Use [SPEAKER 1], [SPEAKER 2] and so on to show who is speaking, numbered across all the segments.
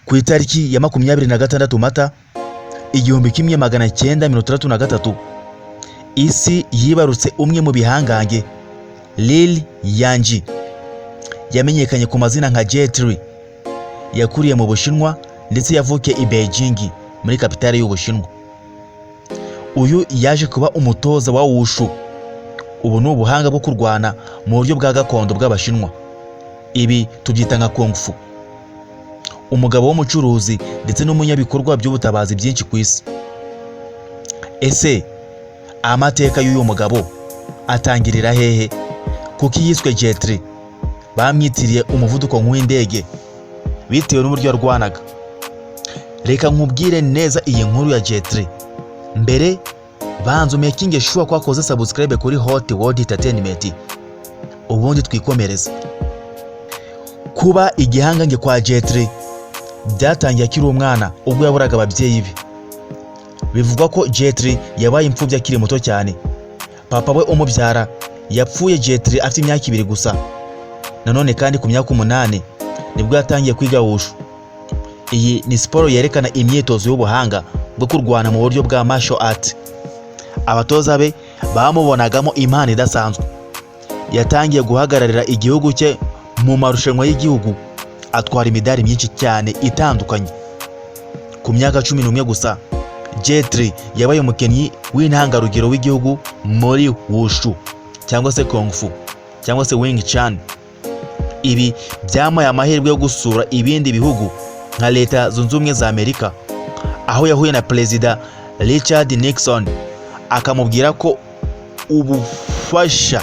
[SPEAKER 1] ku itariki ya 26 Mata 1963 isi yibarutse umwe mu bihangange Lil Yangji yamenyekanye ku mazina nka Jet Li. Yakuriye mu Bushinwa ndetse yavukiye i Beijing muri kapitale y'Ubushinwa. Uyu yaje kuba umutoza wa Wushu. Ubu ni ubuhanga bwo kurwana mu buryo bwa gakondo bw'Abashinwa. Ibi tubyita nka Kung Fu. Umugabo w'umucuruzi ndetse n'umunyabikorwa by'ubutabazi byinshi ku isi. Ese amateka y'uyu mugabo atangirira hehe? Kuko yiswe Jet Li bamwitiriye umuvuduko nk'uw'indege bitewe n'uburyo yarwanaga. Reka nkubwire neza iyi nkuru ya Jet Li. Mbere banza umaking sure ko wakoze subscribe kuri Hot World Entertainment, ubundi twikomereza. Kuba igihangange kwa Jet Li byatangiye akiri umwana ubwo yaburaga ababyeyi be. Bivugwa ko Jet Li yabaye imfubyi akiri muto cyane. Papa we umubyara yapfuye Jet Li afite imyaka 2 gusa. Nanone kandi ku myaka 8 nibwo yatangiye kwiga Wushu. Iyi ni siporo yerekana imyitozo y'ubuhanga bwo kurwana mu buryo bwa martial art. Abatoza be bamubonagamo impano idasanzwe. Yatangiye guhagararira igihugu cye mu marushanwa y'igihugu, atwara imidari myinshi cyane itandukanye. Ku myaka 11 gusa Jet Li yabaye umukinnyi w'intangarugero w'igihugu muri Wushu cyangwa se Kung Fu cyangwa se Wing Chun. Ibi byamuhaye amahirwe yo gusura ibindi bihugu nka Leta Zunze Ubumwe za Amerika, aho yahuye na Perezida Richard Nixon akamubwira ko ubufasha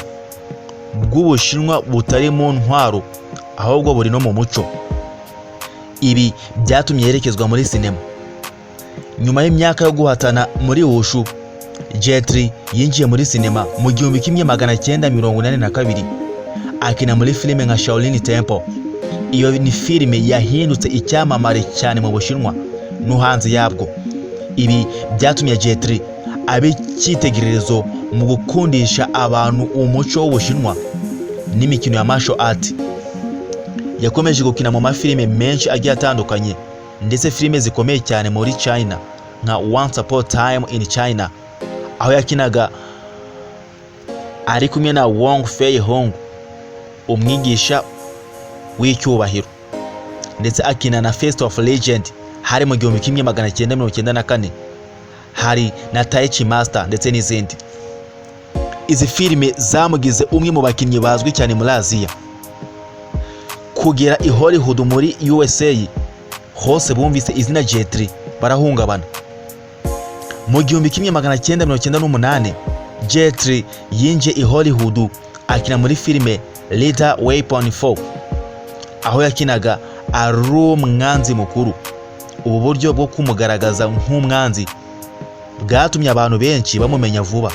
[SPEAKER 1] bw'Ubushinwa butari mu ntwaro ahubwo buri no mu muco. Ibi byatumye yerekezwa muri sinema. Nyuma y'imyaka yo guhatana muri Wushu, Jet Li yinjiye muri sinema mu 1982 akina muri filime nka Shaolin Temple. Iyo ni filime yahindutse icyamamare cyane mu Bushinwa no hanze yabwo. Ibi byatumye Jet Li abe icyitegererezo mu gukundisha abantu umuco w'Ubushinwa n'imikino ya martial art. Yakomeje gukina mu mafilime menshi agiye atandukanye ndetse filime zikomeye cyane muri China nka Once Upon a Time in China, aho yakinaga ari kumwe na Wong Fei-hung, umwigisha w'icyubahiro, ndetse akina na Fist of Legend hari mu 1994, hari na Tai Chi Master ndetse n'izindi. Izi filime zamugize umwe mu bakinnyi bazwi cyane muri Aziya. Kugera i Hollywood muri USA hose bumvise izina Jet Li barahungabana. Mu 1998 Jet Li yinjiye i Hollywood akina muri filime Lethal Weapon 4, aho yakinaga ari umwanzi mukuru. Ubu buryo bwo kumugaragaza nk'umwanzi bwatumye abantu benshi bamumenya vuba.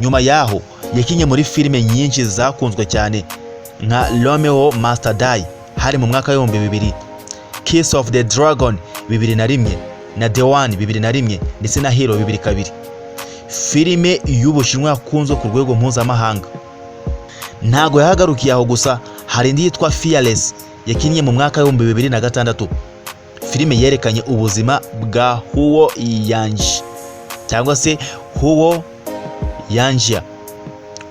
[SPEAKER 1] Nyuma yaho yakinye muri filime nyinshi zakunzwe cyane nka Romeo Must Die hari mu mwaka wa 2000, Kiss of the Dragon 2001 na The One 2001 ndetse na Hero 2002. Filime y'Ubushinwa yakunzwe ku rwego mpuzamahanga. Ntago yahagarukiye aho gusa, hari indi yitwa Fearless yakinnye mu mwaka wa 2006. Filime yerekanye ubuzima bwa Huo Yangji cyangwa se Huo Yangjia,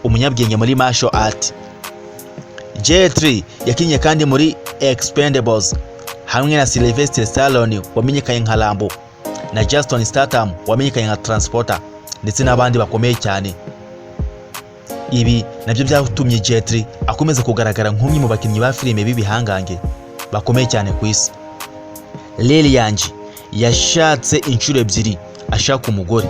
[SPEAKER 1] umunyabwenge muri martial art. Jet Li yakinnye kandi muri Expendables hamwe na Sylvester Stallone wamenyekanye nka Rambo na Jason Statham wamenyekanye nka Transporter ndetse n'abandi bakomeye cyane. Ibi nabyo byatumye Jet Li akomeza kugaragara nk'umwe mu bakinnyi ba filime b'ibihangange bakomeye cyane ku isi. Lil Yangji yashatse inshuro 2 ashaka umugore.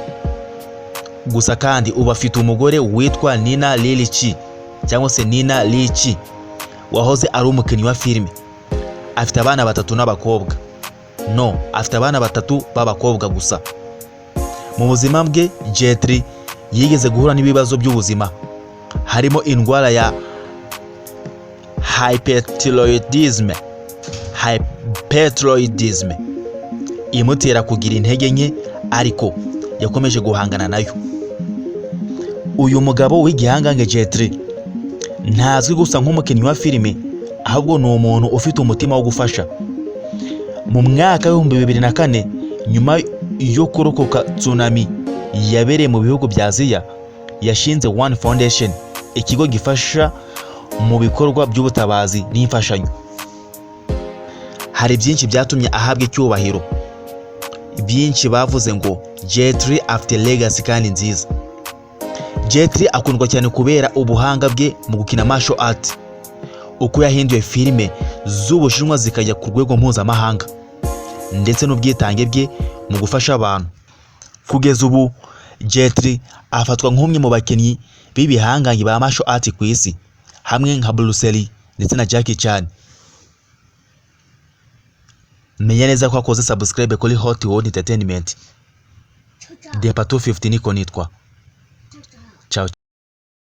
[SPEAKER 1] Gusa kandi ubu afite umugore witwa Nina Lil Chi cyangwa se Nina Li Chi, wahoze ari umukinnyi wa filime. Afite abana 3 n'abakobwa. No, afite abana 3 b'abakobwa gusa. Mu buzima bwe Jet Li yigeze guhura n'ibibazo by'ubuzima, harimo indwara ya hyperthyroidism imutera kugira intege nke, ariko yakomeje guhangana nayo. Uyu mugabo w'igihangange Jet Li ntazwi gusa nk'umukinnyi wa filime, ahubwo ni umuntu ufite umutima wo gufasha. Mu mwaka w'ibihumbi 2004 nyuma yo kurokoka tsunami yabereye mu bihugu bya Aziya, yashinze One Foundation, ikigo gifasha mu bikorwa by'ubutabazi n'imfashanyo. Hari byinshi byatumye ahabwa icyubahiro. Byinshi bavuze ngo Jet Li afite legacy kandi nziza. Jet Li akundwa cyane kubera ubuhanga bwe mu gukina martial art, uko yahinduye filime z'Ubushinwa zikajya ku rwego mpuzamahanga, ndetse n'ubwitange bwe mu gufasha abantu. Kugeza ubu Jet Li afatwa nk'umwe mu bakinnyi b'ibihangange ba martial art ku isi, hamwe nka Bruce Lee ndetse na Jackie Chan. Menya neza ko akoze subscribe kuri Hot World Entertainment. Depa 250 niko nitwa.